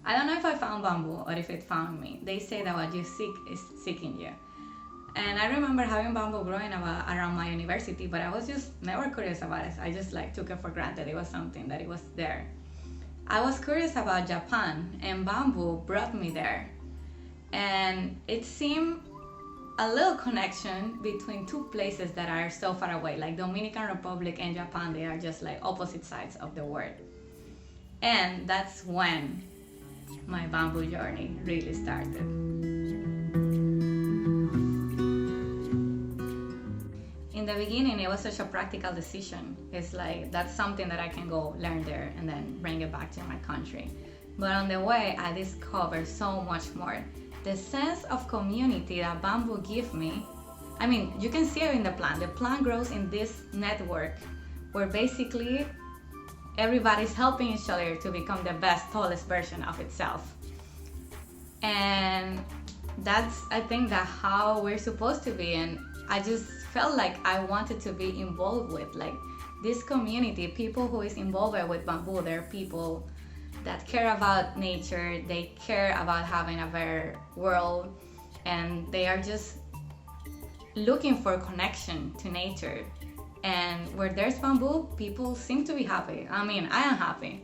I don't know if I found bamboo or if it found me. They say that what you seek is seeking you. And I remember having bamboo growing around my university, but I was just never curious about it. I just like took it for granted. It was something that it was there. I was curious about Japan, and bamboo brought me there. And it seemed a little connection between two places that are so far away, like Dominican Republic and Japan. They are just like opposite sides of the world. And that's when my bamboo journey really started. In the beginning, it was such a practical decision. It's like, that's something that I can go learn there and then bring it back to my country. But on the way, I discovered so much more. The sense of community that bamboo gives me, I mean, you can see it in the plant. The plant grows in this network where basically everybody's helping each other to become the best, tallest version of itself. And that's, I think, that how we're supposed to be. And I just felt like I wanted to be involved with like this community, people who is involved with bamboo. They're people that care about nature, they care about having a better world, and they are just looking for connection to nature. And where there's bamboo, people seem to be happy. I mean, I am happy.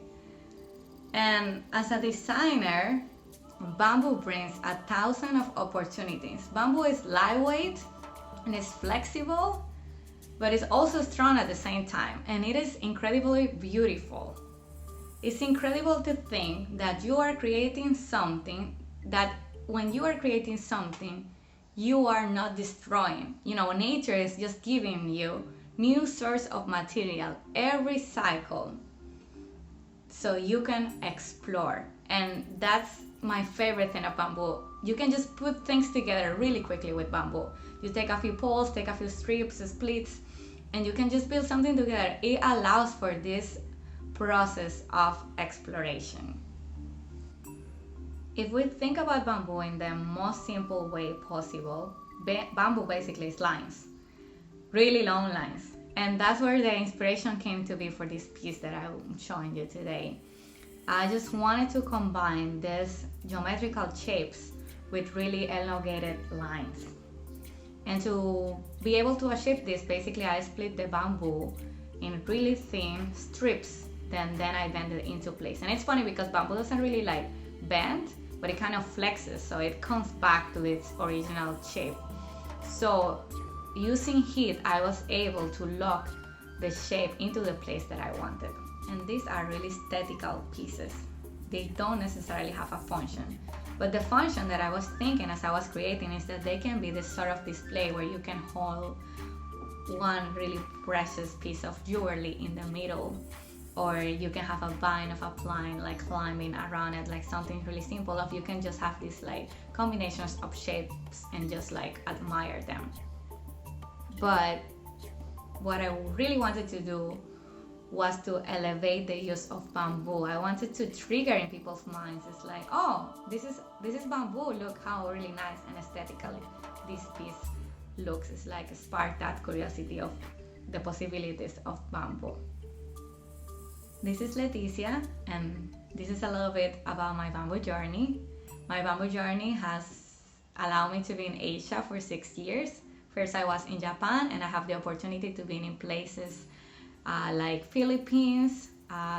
And as a designer, bamboo brings 1,000 of opportunities. Bamboo is lightweight and it's flexible, but it's also strong at the same time, and it is incredibly beautiful. It's incredible to think that you are creating something that when you are creating something, you are not destroying. You know, nature is just giving you new source of material every cycle so you can explore. And that's my favorite thing of bamboo. You can just put things together really quickly with bamboo. You take a few poles, take a few strips, splits, and you can just build something together. It allows for this process of exploration. If we think about bamboo in the most simple way possible, bamboo basically is lines, really long lines. And that's where the inspiration came to be for this piece that I'm showing you today. I just wanted to combine these geometrical shapes with really elongated lines. And to be able to achieve this, basically I split the bamboo in really thin strips, then I bend it into place. And it's funny because bamboo doesn't really like bend, but it kind of flexes, so it comes back to its original shape. So using heat, I was able to lock the shape into the place that I wanted. And these are really aesthetical pieces. They don't necessarily have a function. But the function that I was thinking as I was creating is that they can be this sort of display where you can hold one really precious piece of jewelry in the middle, or you can have a vine of a plant like climbing around it, like something really simple, or you can just have these like combinations of shapes and just like admire them. But what I really wanted to do was to elevate the use of bamboo. I wanted to trigger in people's minds. It's like, oh, this is bamboo. Look how really nice and aesthetically this piece looks. It's like spark that curiosity of the possibilities of bamboo. This is Leticia, and this is a little bit about my bamboo journey. My bamboo journey has allowed me to be in Asia for 6 years. First I was in Japan, and I have the opportunity to be in places like Philippines,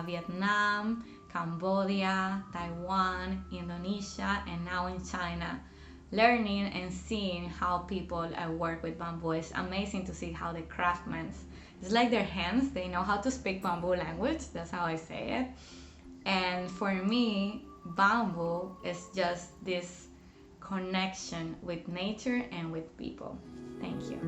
Vietnam, Cambodia, Taiwan, Indonesia, and now in China, learning and seeing how people work with bamboo. It's amazing to see how the craftsmen, it's like their hands, they know how to speak bamboo language, that's how I say it. And for me, bamboo is just this connection with nature and with people. Thank you.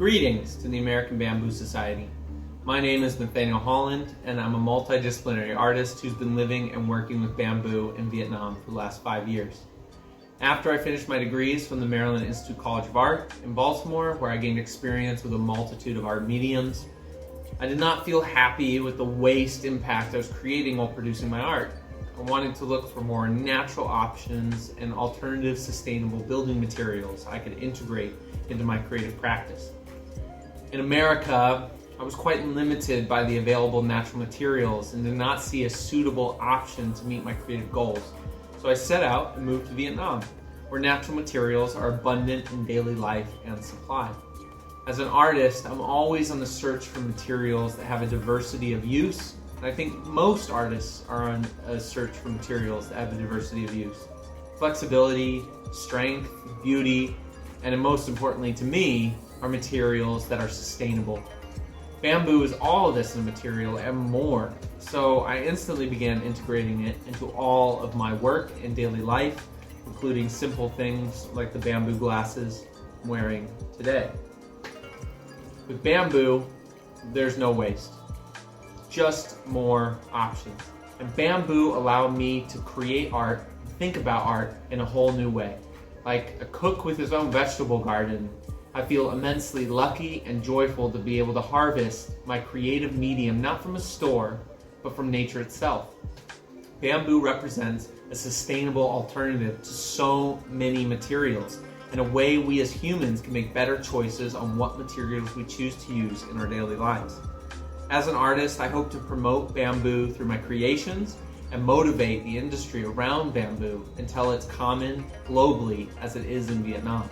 Greetings to the American Bamboo Society. My name is Nathaniel Holland, and I'm a multidisciplinary artist who's been living and working with bamboo in Vietnam for the last 5 years. After I finished my degrees from the Maryland Institute College of Art in Baltimore, where I gained experience with a multitude of art mediums, I did not feel happy with the waste impact I was creating while producing my art. I wanted to look for more natural options and alternative sustainable building materials I could integrate into my creative practice. In America, I was quite limited by the available natural materials and did not see a suitable option to meet my creative goals. So I set out and moved to Vietnam, where natural materials are abundant in daily life and supply. As an artist, I'm always on the search for materials that have a diversity of use, and I think most artists are on a search for materials that have a diversity of use. Flexibility, strength, beauty, and most importantly to me, are materials that are sustainable. Bamboo is all of this in a material and more, so I instantly began integrating it into all of my work and daily life, including simple things like the bamboo glasses I'm wearing today. With bamboo, there's no waste, just more options. And bamboo allowed me to create art, think about art in a whole new way. Like a cook with his own vegetable garden, I feel immensely lucky and joyful to be able to harvest my creative medium not from a store, but from nature itself. Bamboo represents a sustainable alternative to so many materials, and a way we as humans can make better choices on what materials we choose to use in our daily lives. As an artist, I hope to promote bamboo through my creations and motivate the industry around bamboo until it's common globally as it is in Vietnam.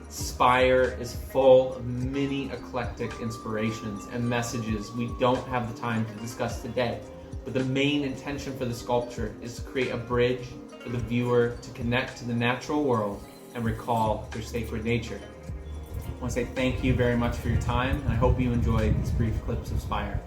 Spire is full of many eclectic inspirations and messages we don't have the time to discuss today, but the main intention for the sculpture is to create a bridge for the viewer to connect to the natural world and recall their sacred nature. I want to say thank you very much for your time, and I hope you enjoyed these brief clips of Spire.